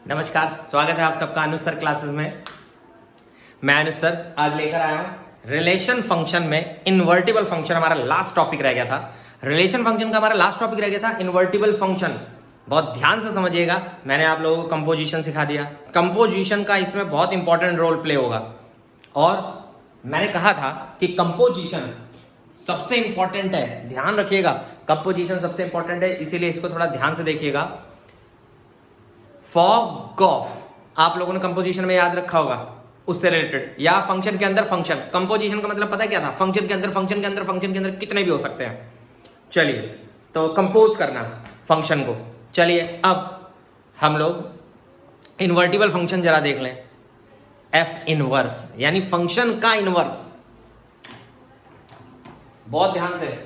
नमस्कार, स्वागत है आप सबका अनुज सर क्लासेस में। मैं अनुज सर आज लेकर आया हूं रिलेशन फंक्शन में इन्वर्टिबल फंक्शन। हमारा लास्ट टॉपिक रह गया था, रिलेशन फंक्शन का हमारा लास्ट टॉपिक रह गया था इन्वर्टिबल फंक्शन। बहुत ध्यान से समझिएगा, मैंने आप लोगों को कंपोजिशन सिखा दिया। कंपोजिशन का इसमें बहुत इंपॉर्टेंट रोल प्ले होगा और मैंने कहा था कि कंपोजिशन सबसे इंपॉर्टेंट है। ध्यान रखिएगा, कंपोजिशन सबसे इंपॉर्टेंट है, इसीलिए इसको थोड़ा ध्यान से देखिएगा। फॉग गॉफ आप लोगों ने कंपोजिशन में याद रखा होगा, उससे रिलेटेड, या फंक्शन के अंदर फंक्शन। कंपोजिशन का मतलब पता है क्या था? फंक्शन के अंदर फंक्शन के अंदर फंक्शन के अंदर कितने भी हो सकते हैं। चलिए, तो कंपोज करना फंक्शन को। चलिए अब हम लोग इन्वर्टिबल फंक्शन जरा देख लें। एफ इनवर्स यानी फंक्शन का इनवर्स, बहुत ध्यान से।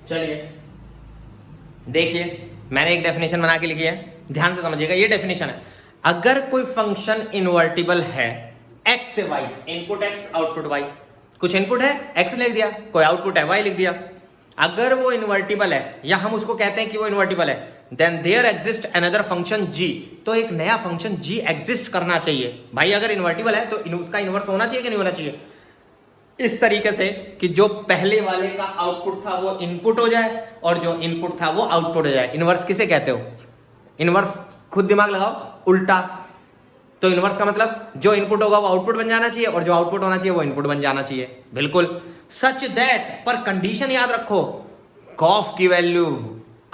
चलिए देखिए, मैंने एक डेफिनेशन बना के लिखी है, ध्यान से समझिएगा। ये डेफिनेशन है, अगर कोई फंक्शन इन्वर्टिबल है एक्स से y, input x output y, कुछ इनपुट है एक्स लिख दिया, कोई आउटपुट है वाई लिख दिया, अगर वो इन्वर्टिबल है या हम उसको कहते हैं कि वो इन्वर्टिबल है, then there exist another function G, तो एक नया फंक्शन जी एग्जिस्ट करना चाहिए। भाई अगर इन्वर्टिबल है तो उसका इन्वर्स होना चाहिए कि नहीं होना चाहिए? इस तरीके से कि जो पहले वाले का आउटपुट था वो इनपुट हो जाए और जो इनपुट था वो आउटपुट हो जाए। इनवर्स किसे कहते हो? इनवर्स खुद दिमाग लगाओ, उल्टा। तो इनवर्स का मतलब जो इनपुट होगा वो आउटपुट बन जाना चाहिए और जो आउटपुट होना चाहिए वो इनपुट बन जाना चाहिए। बिल्कुल सच दैट, पर कंडीशन याद रखो, गॉफ की वैल्यू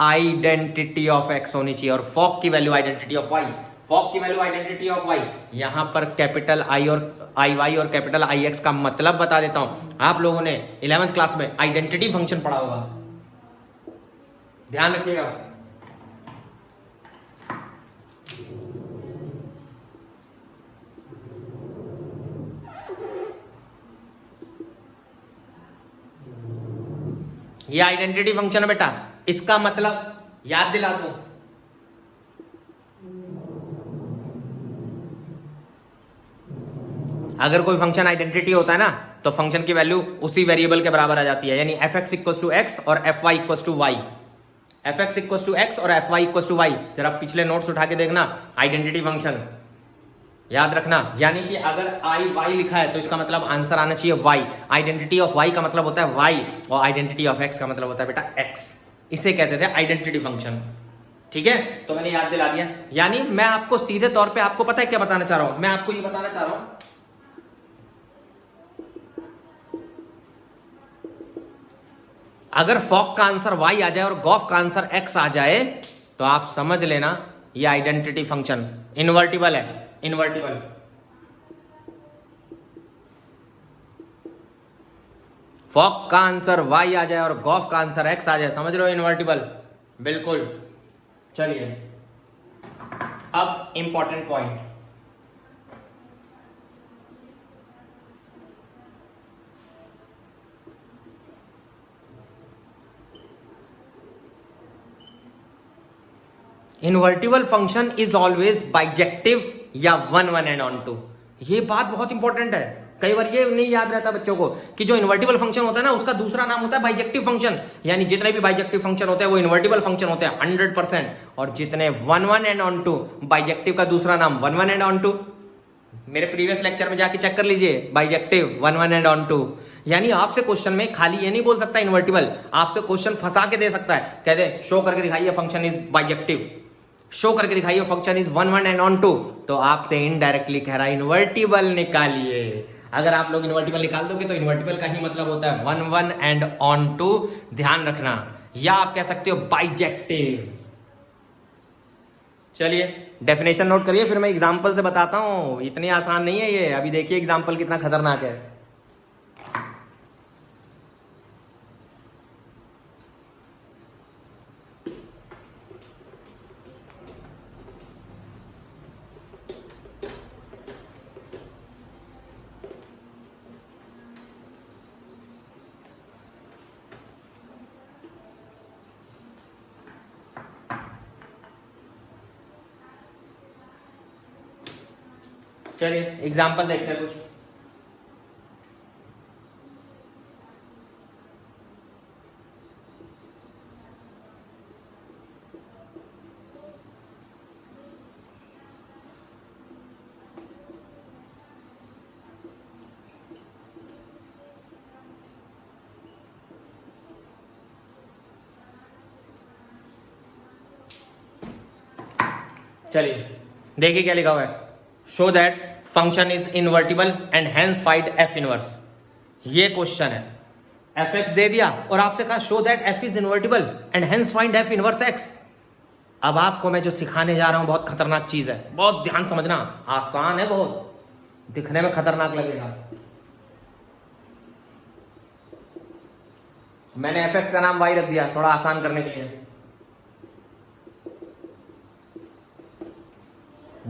आइडेंटिटी ऑफ एक्स होनी चाहिए और फॉक की value identity of y. Fog की वैल्यू आइडेंटिटी ऑफ वाई, यहां पर कैपिटल आई और आई वाई और कैपिटल आई एक्स का मतलब बता देता हूं। आप लोगों ने 11th क्लास में आइडेंटिटी फंक्शन पढ़ा होगा, ध्यान रखिएगा। ये आइडेंटिटी फंक्शन है बेटा, इसका मतलब याद दिला दूं, अगर कोई फंक्शन आइडेंटिटी होता है ना तो फंक्शन की वैल्यू उसी वेरिएबल के बराबर आ जाती है, यानी F X equal to X और F Y equal to Y. F X equal to X और F Y equal to Y, जरा पिछले नोट्स उठा के देखना, आइडेंटिटी फंक्शन याद रखना। यानी कि अगर आई वाई लिखा है तो इसका मतलब आंसर आना चाहिए वाई। आइडेंटिटी ऑफ वाई का मतलब होता है वाई और आइडेंटिटी ऑफ एक्स का मतलब होता है बेटा एक्स। इसे कहते थे आइडेंटिटी फंक्शन, ठीक है? तो मैंने याद दिला दिया। यानी मैं आपको सीधे तौर पे आपको पता है क्या बताना चाह रहा हूं? मैं आपको ये बताना चाह रहा हूं, अगर फॉक का आंसर वाई आ जाए और गॉफ का आंसर एक्स आ जाए तो आप समझ लेना ये आइडेंटिटी फंक्शन इन्वर्टिबल है। इन्वर्टिबल, फॉक का आंसर वाई आ जाए और गॉफ का आंसर एक्स आ जाए, समझ लो इन्वर्टिबल। बिल्कुल। चलिए अब important point, invertible function is always bijective या one one and onto. ये बात बहुत इंपॉर्टेंट है। कई बार ये नहीं याद रहता बच्चों को कि जो इन्वर्टिबल फंक्शन होता है ना, उसका दूसरा नाम होता है बाइजेक्टिव फंक्शन। यानी जितने भी बाइजेक्टिव फंक्शन होते हैं वो इन्वर्टिबल फंक्शन होते हैं 100%। और जितने 1 1 एंड ऑन टू, बाइजेक्टिव का दूसरा नाम 1 1 एंड ऑन टू। मेरे प्रीवियस लेक्चर में जाके चेक कर लीजिए, बाइजेक्टिव 1 1 एंड ऑन टू। यानी आपसे क्वेश्चन में खाली ये नहीं बोल सकता इन्वर्टिबल, आपसे क्वेश्चन फंसा के दे सकता है। कहते शो करके दिखाइए फंक्शन इज बाइजेक्टिव, शो करके दिखाइए function is 1 1 and onto, तो आपसे इनडायरेक्टली कह रहा है इन्वर्टिबल निकालिए। अगर आप लोग इन्वर्टिबल निकाल दोगे तो इन्वर्टिबल का ही मतलब होता है 1 1 एंड ऑन टू, ध्यान रखना। या आप कह सकते हो बाइजेक्टिव। चलिए डेफिनेशन नोट करिए, फिर मैं एग्जांपल से बताता हूं। इतनी आसान नहीं है ये, अभी देखिए एग्जांपल कितना खतरनाक है। चलिए एग्जाम्पल देखते हैं कुछ। चलिए देखिए क्या लिखा हुआ है, show that function is invertible and hence find f inverse. ये क्वेश्चन है, एफ एक्स दे दिया और आपसे कहा show that F is invertible and hence find f inverse x. अब आपको मैं जो सिखाने जा रहा हूं बहुत खतरनाक चीज है, बहुत ध्यान समझना। आसान है बहुत, दिखने में खतरनाक लगेगा। मैंने एफ एक्स का नाम वाई रख दिया थोड़ा आसान करने के लिए।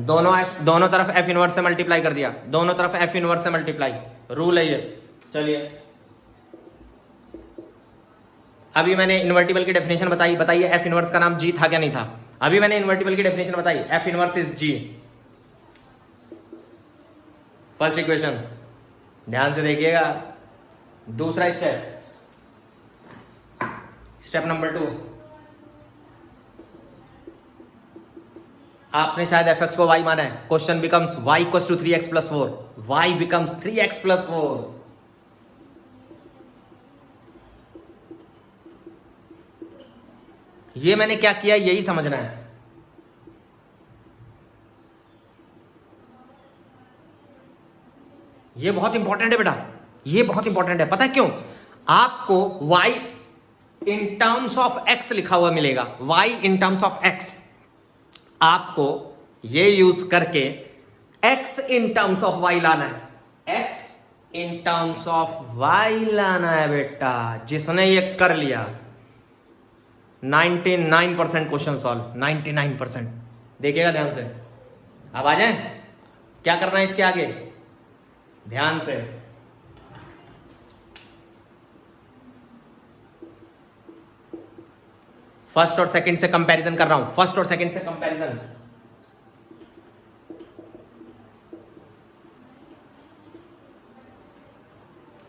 दोनों तरफ एफ इनवर्स से मल्टीप्लाई कर दिया, दोनों तरफ एफ इनवर्स से मल्टीप्लाई, रूल है ये। चलिए अभी मैंने इन्वर्टिबल की डेफिनेशन बताई, बताइए एफ इनवर्स का नाम जी था क्या नहीं था? अभी मैंने इन्वर्टिबल की डेफिनेशन बताई, f inverse is g. First equation ध्यान से देखिएगा। दूसरा स्टेप, स्टेप नंबर 2, आपने शायद एफ एक्स को वाई माना है। Question becomes y equals to 3x plus 4, y becomes 3x plus 4। ये मैंने क्या किया यही समझना है। ये बहुत इंपॉर्टेंट है बेटा, ये बहुत इंपॉर्टेंट है। पता है क्यों? आपको y in terms of x लिखा हुआ मिलेगा, y in terms of x। आपको ये यूज करके x in terms of y लाना है, x in terms of y लाना है बेटा। जिसने ये कर लिया 99% क्वेश्चन सॉल्व, 99%। देखिएगा ध्यान से। अब आ जाए, क्या करना है इसके आगे, ध्यान से। फर्स्ट और सेकंड से कंपैरिजन कर रहा हूं, फर्स्ट और सेकंड से कंपैरिजन।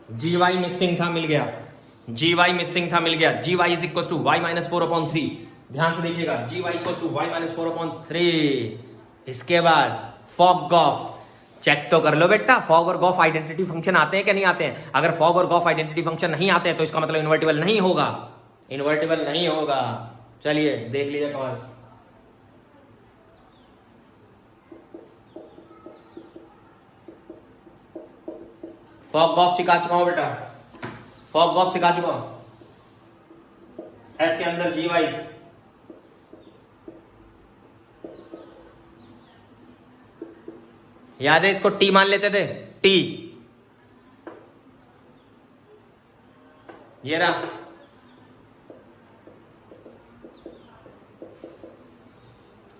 जी वाई मिसिंग था, मिल गया। जी वाई मिसिंग था, मिल गया। G Y is equal to Y minus 4/3। ध्यान से देखिएगा, G Y equal to Y minus 4/3। इसके बाद फॉग गॉफ चेक तो कर लो बेटा, फॉग और गॉफ आइडेंटिटी फंक्शन आते हैं कि नहीं आते हैं। अगर फॉग और गॉफ आइडेंटिटी फंक्शन नहीं आते हैं तो इसका मतलब इन्वर्टिबल नहीं होगा, इन्वर्टिबल नहीं होगा। चलिए देख लीजिए कमाल। फॉग गॉफ सिखा चुका हूं बेटा, फॉग गॉफ सिखा चुका हूं। एफ के अंदर जी वाई, याद है इसको टी मान लेते थे, टी। ये रहा,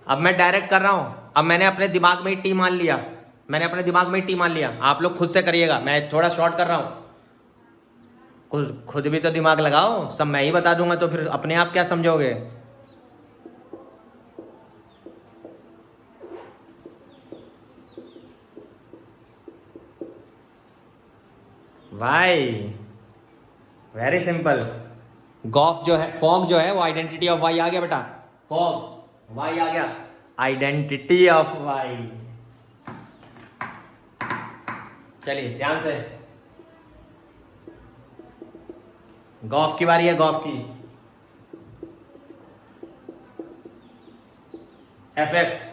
अब मैं डायरेक्ट कर रहा हूं। अब मैंने अपने दिमाग में ही टी मान लिया, मैंने अपने दिमाग में ही टी मान लिया। आप लोग खुद से करिएगा, मैं थोड़ा शॉर्ट कर रहा हूं। खुद भी तो दिमाग लगाओ, सब मैं ही बता दूंगा तो फिर अपने आप क्या समझोगे। Y, very simple. गॉफ जो है, फॉग जो है वो आइडेंटिटी ऑफ वाई आ गया बेटा, फॉग वाई आ गया, आइडेंटिटी ऑफ वाई। चलिए ध्यान से, गॉफ की बारी है, गॉफ की। एफ एक्स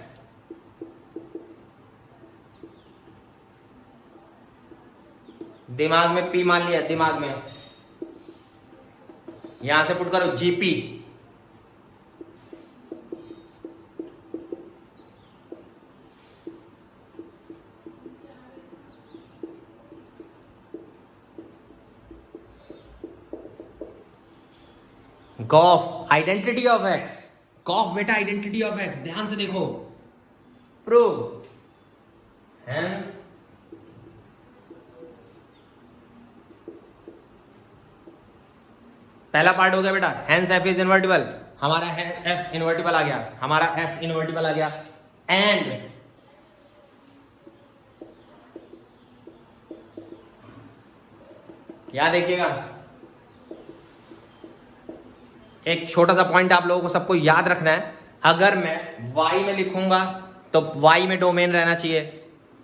दिमाग में पी मान लिया, दिमाग में यहां से पुट करो जीपी, gof identity of x, gof बेटा आइडेंटिटी ऑफ एक्स, ध्यान से देखो, प्रूव हेंस पहला पार्ट हो गया बेटा, हेंस एफ इज इनवर्टिबल, हमारा एफ इनवर्टिबल आ गया, हमारा एफ इनवर्टिबल आ गया। एंड याद देखिएगा, एक छोटा सा पॉइंट आप लोगों को सबको याद रखना है, अगर मैं y में लिखूंगा तो y में डोमेन रहना चाहिए,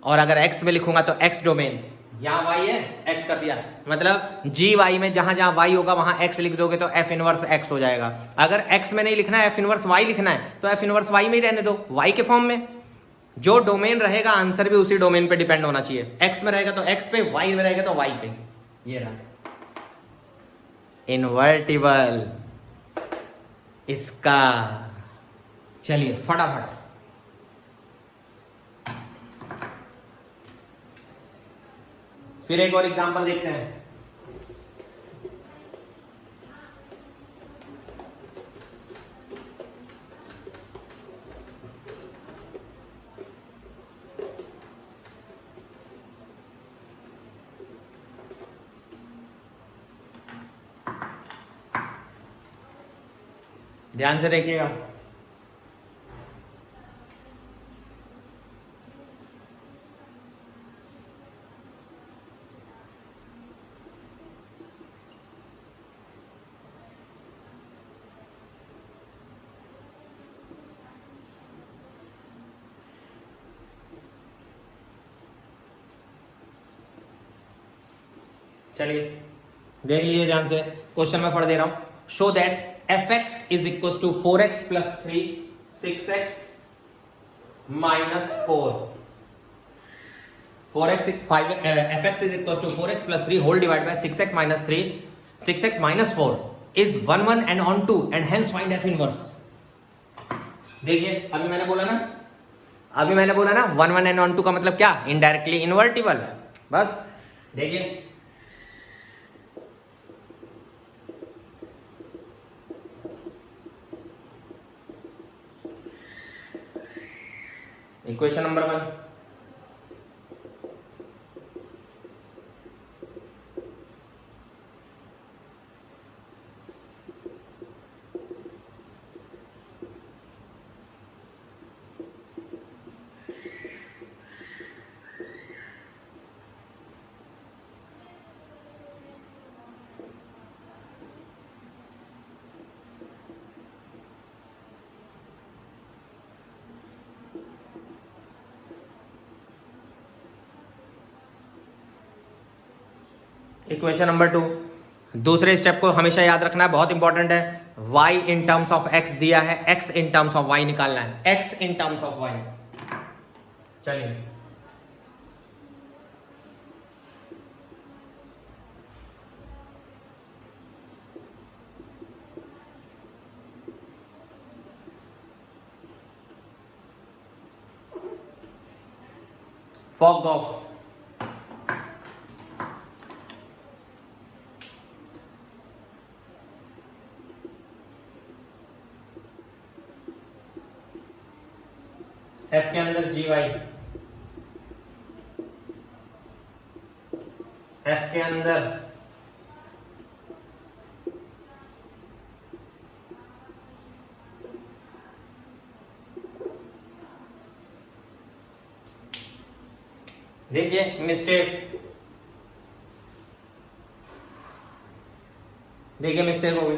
और अगर x में लिखूंगा तो x डोमेन, यहां y है x कर दिया, मतलब जी वाई में जहां जहां y होगा वहां x लिख दोगे तो f इनवर्स x हो जाएगा। अगर x में नहीं लिखना है, f इनवर्स y लिखना है, तो f इनवर्स y में ही रहने दो, y के फॉर्म में। जो डोमेन रहेगा आंसर भी उसी डोमेन पे डिपेंड होना चाहिए, x में रहेगा तो x पे, y में रहेगा तो y पे। ये रहा इनवर्टिबल इसका। चलिए फटाफट, फिर एक और एग्जांपल देखते हैं। ध्यान से देखिएगा, चलिए देख लीजिए ध्यान से, क्वेश्चन में पढ़ दे रहा हूं। Show that f x is equal to 4x plus 3 6x minus 4, 4x 5 f x is equal to 4x plus 3 whole divide by 6x minus 3 6x minus 4 is 1 1 and 2 and hence find f inverse. देखिए अभी मैंने बोला ना, 1 1 and on 2 का मतलब क्या, indirectly invertible. बस देखिए, इक्वेशन नंबर 1, इक्वेशन नंबर 2, दूसरे स्टेप को हमेशा याद रखना है, बहुत इंपॉर्टेंट है। y in terms of x दिया है, x in terms of y निकालना है, x in terms of y। चलिए फॉग ऑफ, एफ के अंदर जी वाई, एफ के अंदर देखिए मिस्टेक, देखिए मिस्टेक हो गई।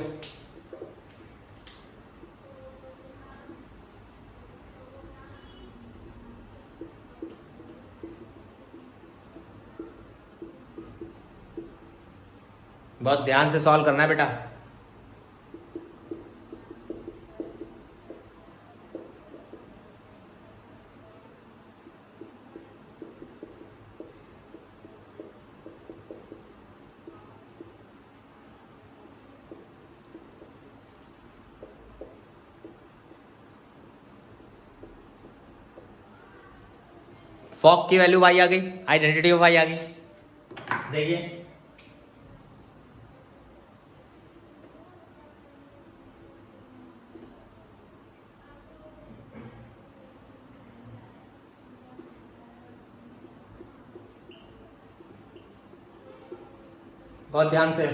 बहुत ध्यान से सॉल्व करना है बेटा। फॉक की वैल्यू वाई आ गई, आइडेंटिटी ऑफ वाई आ गई। देखिए बहुत ध्यान से।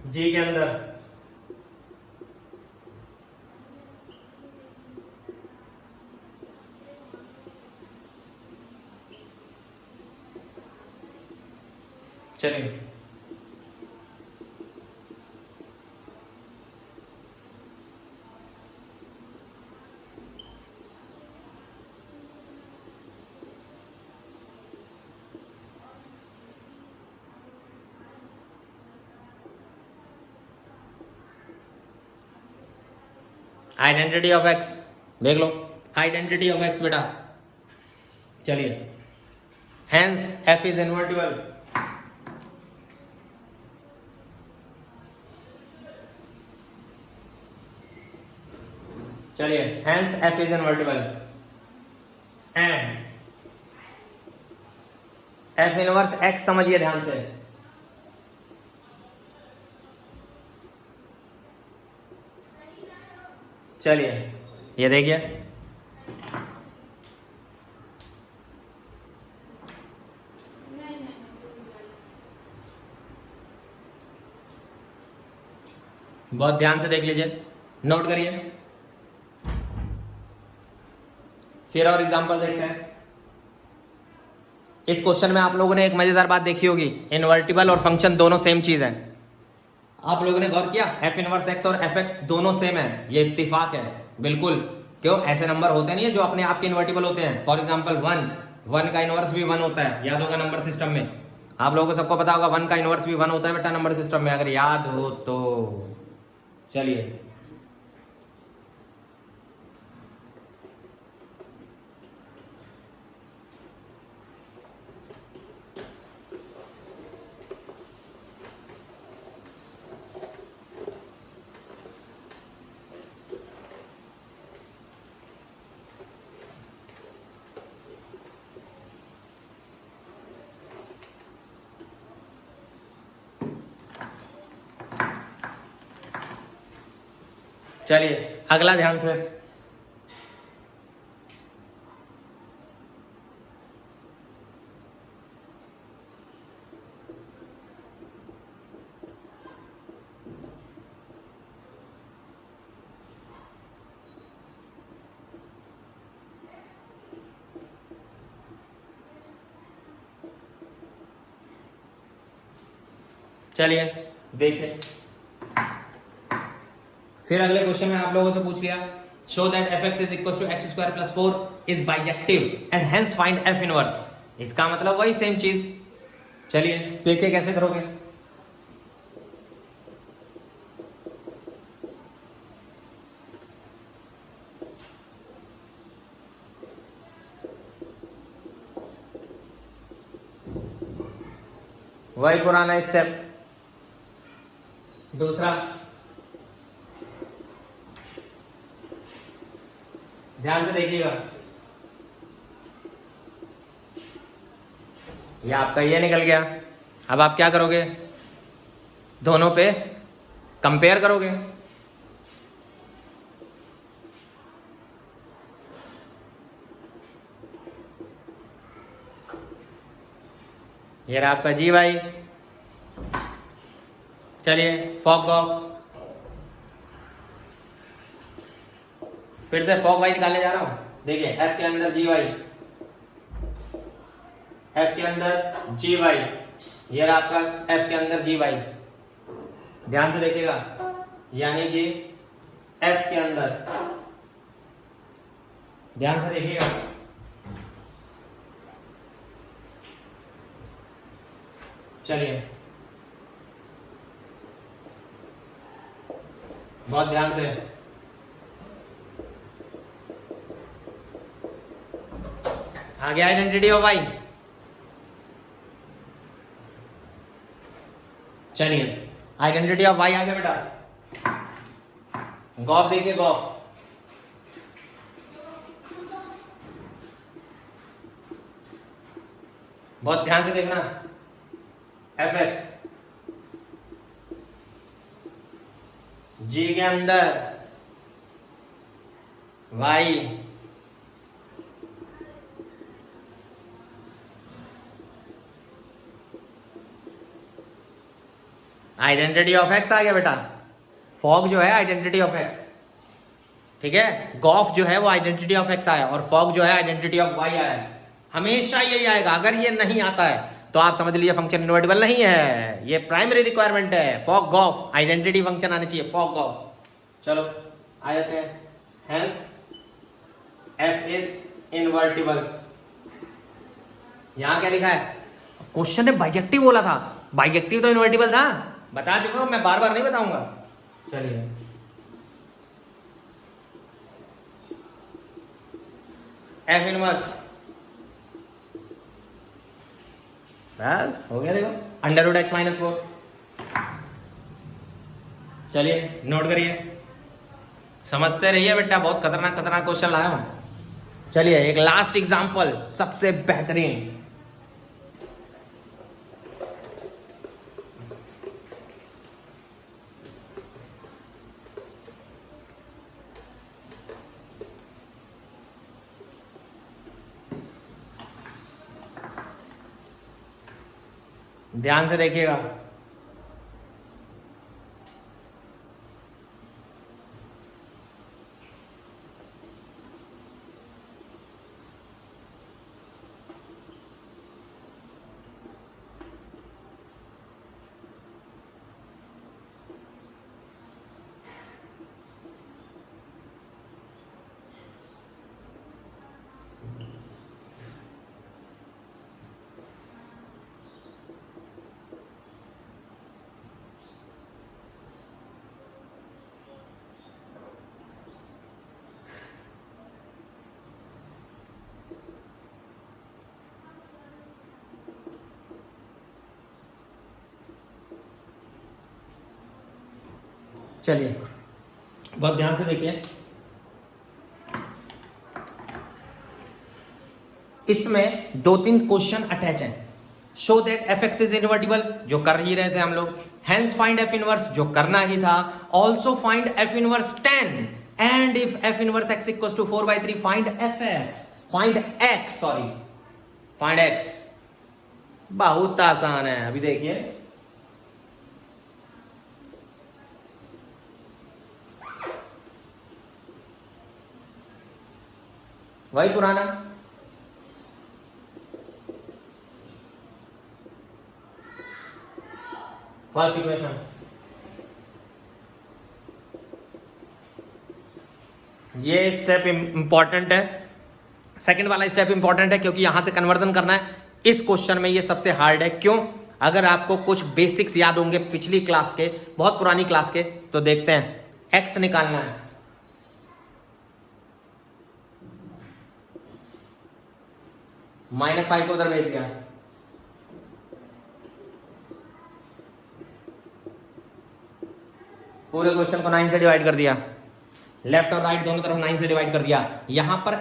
जी के अंदर चलिए आइडेंटिटी ऑफ एक्स देख लो, आइडेंटिटी ऑफ एक्स बेटा। चलिए हेंस एफ इज इनवर्टिबल। चलिए hence F is invertible and F inverse x समझिए ध्यान से। चलिए ये देखिए बहुत ध्यान से देख लीजिए, नोट करिए। फिर और एग्जांपल देखते हैं। इस क्वेश्चन में आप लोगों ने एक मजेदार बात देखी होगी, इनवर्टिबल और फंक्शन दोनों सेम चीज है। आप लोगों ने गौर किया, एफ इनवर्स एक्स और एफ एक्स दोनों सेम है, ये इत्तेफाक है बिल्कुल। क्यों? ऐसे नंबर होते नहीं है जो अपने आप के इन्वर्टिबल होते हैं। फॉर एग्जांपल वन का इनवर्स भी 1 होता है, याद होगा नंबर सिस्टम में। आप लोगों को सबको पता होगा 1 का इनवर्स भी 1 होता है बेटा नंबर सिस्टम में, अगर याद हो तो। चलिए चलिए अगला ध्यान से। चलिए देखिए, फिर अगले क्वेश्चन में आप लोगों से पूछ लिया, show that f x is equal to x square plus 4 is bijective and hence find f inverse. इसका मतलब वही सेम चीज। चलिए देखिए कैसे करोगे। वही पुराना स्टेप। दूसरा ध्यान से देखिएगा, ये आपका ये निकल गया। अब आप क्या करोगे, दोनों पे कंपेयर करोगे। ये रहा आपका जी भाई। चलिए फॉग गॉग, फिर से फॉग वाई निकालने जा रहा हूं। देखिए एफ के अंदर जी वाई, एफ के अंदर जी वाई, ये रहा आपका एफ के अंदर जी वाई, ध्यान से देखिएगा, यानी कि एफ के अंदर, ध्यान से देखिएगा, चलिए बहुत ध्यान से, आ गया आइडेंटिटी ऑफ वाई। चलिए आइडेंटिटी ऑफ वाई आ गया बेटा, गॉफ देखिए, गॉफ बहुत ध्यान से देखना, एफ एक्स जी के अंदर वाई, आइडेंटिटी ऑफ एक्स आ गया बेटा, फॉग जो है आइडेंटिटी ऑफ एक्स, ठीक है, गॉफ जो है वो आइडेंटिटी ऑफ एक्स आया और फॉग जो है आइडेंटिटी ऑफ वाई आया। हमेशा यही आएगा, अगर ये नहीं आता है तो आप समझ लीजिए फंक्शन इनवर्टिबल नहीं है, ये प्राइमरी रिक्वायरमेंट है, फॉग गॉफ आइडेंटिटी फंक्शन आने चाहिए, फॉग गॉफ। चलो आ जाते हैं, हेंस एफ इज इनवर्टिबल। यहां क्या लिखा है, क्वेश्चन ने बाइजेक्टिव बोला था, बाइजेक्टिव तो इनवर्टिबल था, बता चुका हूं मैं, बार बार नहीं बताऊंगा। चलिए एफ इनवर्स, बस हो गया, देखो अंडर रूट एक्स माइनस 4। चलिए नोट करिए, समझते रहिए बेटा, बहुत खतरनाक खतरनाक क्वेश्चन लाया हूं। चलिए एक लास्ट एग्जांपल, सबसे बेहतरीन, ध्यान से देखिएगा, चलिए बहुत ध्यान से देखिए, इसमें 2-3 क्वेश्चन अटैच हैं। Show that f x is invertible, जो कर ही रहे थे हम लोग, हेंस फाइंड एफ इनवर्स, जो करना ही था, also find f inverse 10, and if f inverse x equal to 4/3 find f x, find x, sorry find x. बहुत आसान है, अभी देखिए, वही पुराना, फर्स्ट इक्वेशन, ये स्टेप इंपॉर्टेंट है, सेकंड वाला स्टेप इंपॉर्टेंट है क्योंकि यहां से कन्वर्जन करना है। इस क्वेश्चन में ये सबसे हार्ड है, क्यों? अगर आपको कुछ बेसिक्स याद होंगे पिछली क्लास के, बहुत पुरानी क्लास के, तो देखते हैं, एक्स निकालना है, -5 को उधर भेज दिया, पूरे क्वेश्चन को 9 से डिवाइड कर दिया, लेफ्ट और राइट दोनों तरफ 9 से डिवाइड कर दिया। यहां पर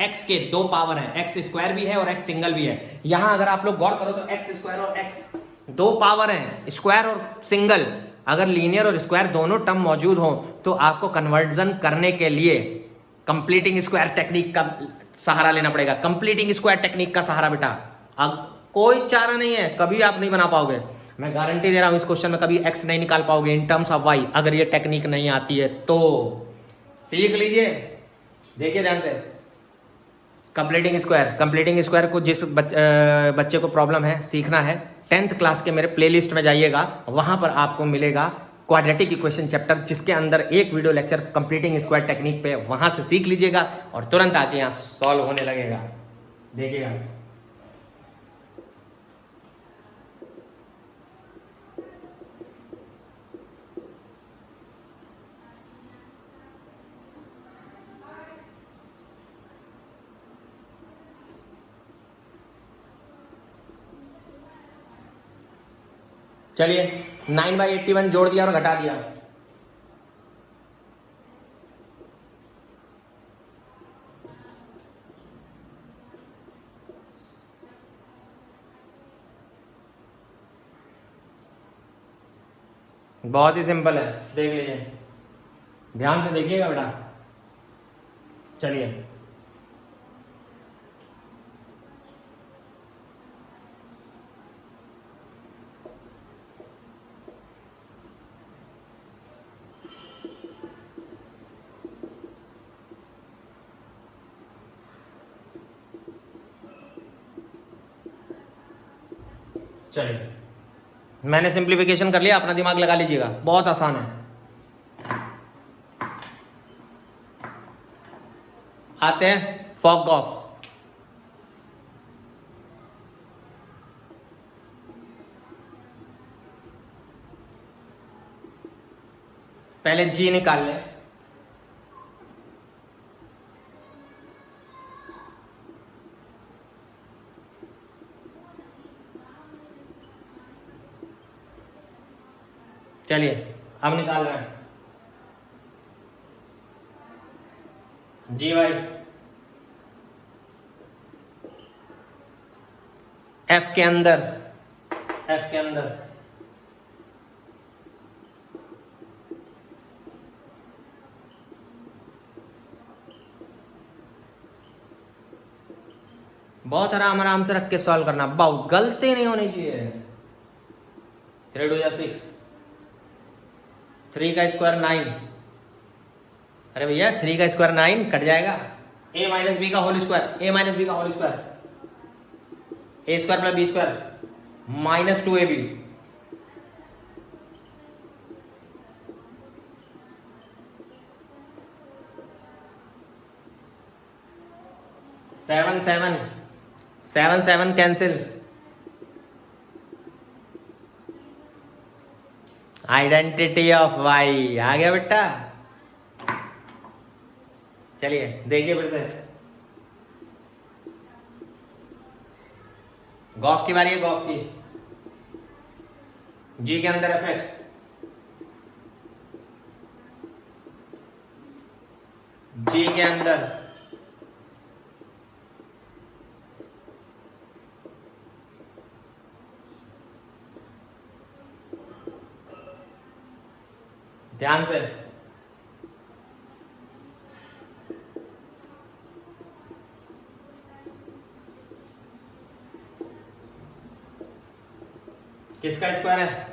x के 2 पावर है, x स्क्वायर भी है और x सिंगल भी है। यहां अगर आप लोग गौर करो तो x स्क्वायर और x 2 पावर है, स्क्वायर और सिंगल। अगर लीनियर और स्क्वायर दोनों टर्म मौजूद हो तो आपको कन्वर्जन करने के लिए कंप्लीटिंग स्क्वायर टेक्निक का सहारा लेना पड़ेगा, कंप्लीटिंग स्क्वायर टेक्निक का सहारा बेटा। अब कोई चारा नहीं है, कभी आप नहीं बना पाओगे, मैं गारंटी दे रहा हूं इस क्वेश्चन में कभी x नहीं निकाल पाओगे इन टर्म्स ऑफ y, अगर ये टेक्निक नहीं आती है तो। सीख लीजिए, देखिए ध्यान से, कंप्लीटिंग स्क्वायर को जिस बच्चे को प्रॉब्लम है, सीखना है, 10th क्लास के मेरे प्लेलिस्ट में जाइएगा, वहां पर आपको मिलेगा क्वाड्रेटिक इक्वेशन चैप्टर, जिसके अंदर एक video lecture completing square technique पे, वहां से सीख लीजिएगा और तुरंत आके यहाँ सॉल्व होने लगेगा, देखिएगा। चलिए 9/81 जोड़ दिया और घटा दिया, बहुत ही सिंपल है, देख लीजिए, ध्यान से देखिएगा बेटा। चलिए चलिए मैंने सिंप्लीफिकेशन कर लिया, अपना दिमाग लगा लीजिएगा, बहुत आसान है। आते हैं फॉग ऑफ। पहले जी निकाल लें, चलिए अब निकाल रहे हैं जी वाई, एफ के अंदर, एफ के अंदर बहुत आराम आराम से रख के सॉल्व करना, बहुत गलती नहीं होनी चाहिए। 3 2 6, 3 का स्क्वायर 9, अरे भैया 3 का स्क्वायर 9 कट जाएगा, a माइनस बी का whole square, a minus B का whole square, a square plus B square minus 2ab, 7 7 7 7 cancel, identity of Y आ गया बेटा। चलिए देखिए फिर से, गॉफ की बारी है, गॉफ की, जी के अंदर एफ एक्स, जी के अंदर ध्यान से, किसका स्क्वायर है,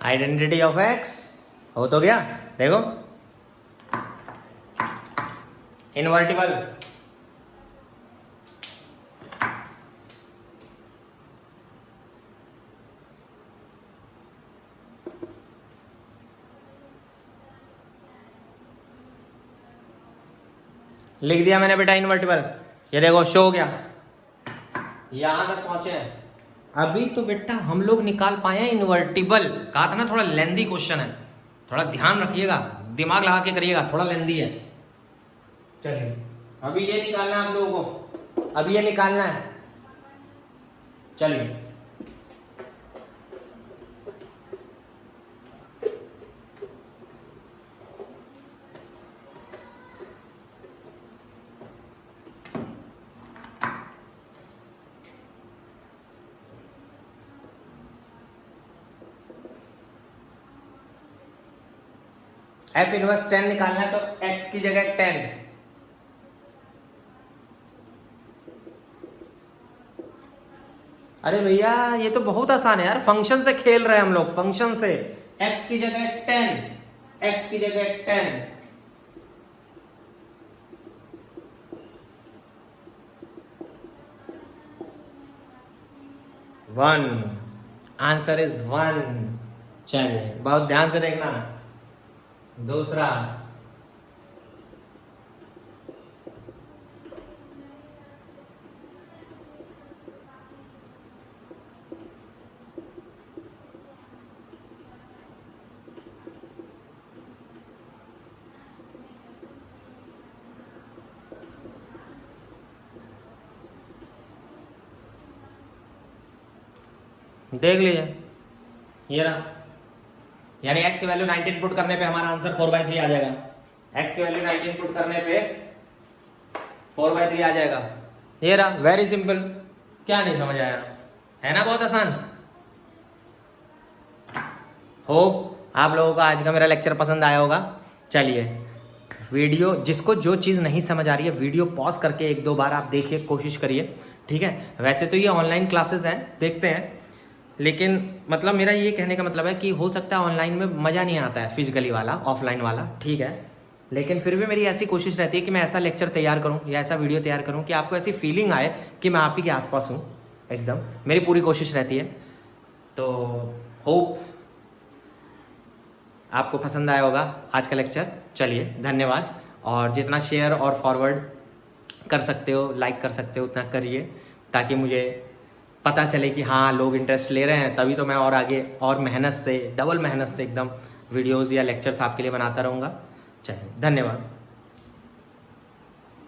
आइडेंटिटी ऑफ एक्स हो तो गया, देखो इनवर्टिबल, लिख दिया मैंने बेटा इनवर्टिबल, ये देखो शो हो गया, यहां तक पहुंचे हैं। अभी तो बेटा हम लोग निकाल पाए हैं इनवर्टिबल, कहा था ना थोड़ा लेंदी क्वेश्चन है, थोड़ा ध्यान रखिएगा, दिमाग लगा के करिएगा, थोड़ा लेंदी है। चलिए अभी ये निकालना है आप लोगों को, अभी ये निकालना है। चलिए एफ इनवर्स 10 निकालना है, तो x की जगह 10, अरे भैया ये तो बहुत आसान है यार, फंक्शन से खेल रहे हैं हम लोग, फंक्शन से। x की जगह 10, x की जगह 10, वन, आंसर इज 1। चलिए बहुत ध्यान से देखना। दूसरा, देख लीजिए ये रहा, यानी x की वैल्यू 19 पुट करने पे हमारा आंसर 4/3 आ जाएगा। x की वैल्यू 19 पुट करने पे 4/3 आ जाएगा। ये रहा, वेरी सिंपल। क्या नहीं समझ आया, है ना बहुत आसान। होप आप लोगों को आज का मेरा लेक्चर पसंद आया होगा। चलिए वीडियो, जिसको जो चीज़ नहीं समझ आ रही है वीडियो पॉज करके 1-2 बार आप देखिए, कोशिश करिए, ठीक है। वैसे तो ये ऑनलाइन क्लासेस हैं, देखते हैं, लेकिन मतलब मेरा ये कहने का मतलब है कि हो सकता है ऑनलाइन में मज़ा नहीं आता है फिजिकली वाला, ऑफलाइन वाला, ठीक है। लेकिन फिर भी मेरी ऐसी कोशिश रहती है कि मैं ऐसा लेक्चर तैयार करूं या ऐसा वीडियो तैयार करूं कि आपको ऐसी फीलिंग आए कि मैं आप ही के आसपास हूं, एकदम। मेरी पूरी कोशिश रहती है। तो होप आपको पसंद आया होगा आज का लेक्चर। चलिए धन्यवाद, और जितना शेयर और फॉरवर्ड कर सकते हो, लाइक कर सकते हो, उतना करिए, ताकि मुझे पता चले कि हाँ लोग इंटरेस्ट ले रहे हैं। तभी तो मैं और आगे और मेहनत से, डबल मेहनत से एकदम वीडियोज़ या लेक्चर्स आपके लिए बनाता रहूँगा। चलिए धन्यवाद।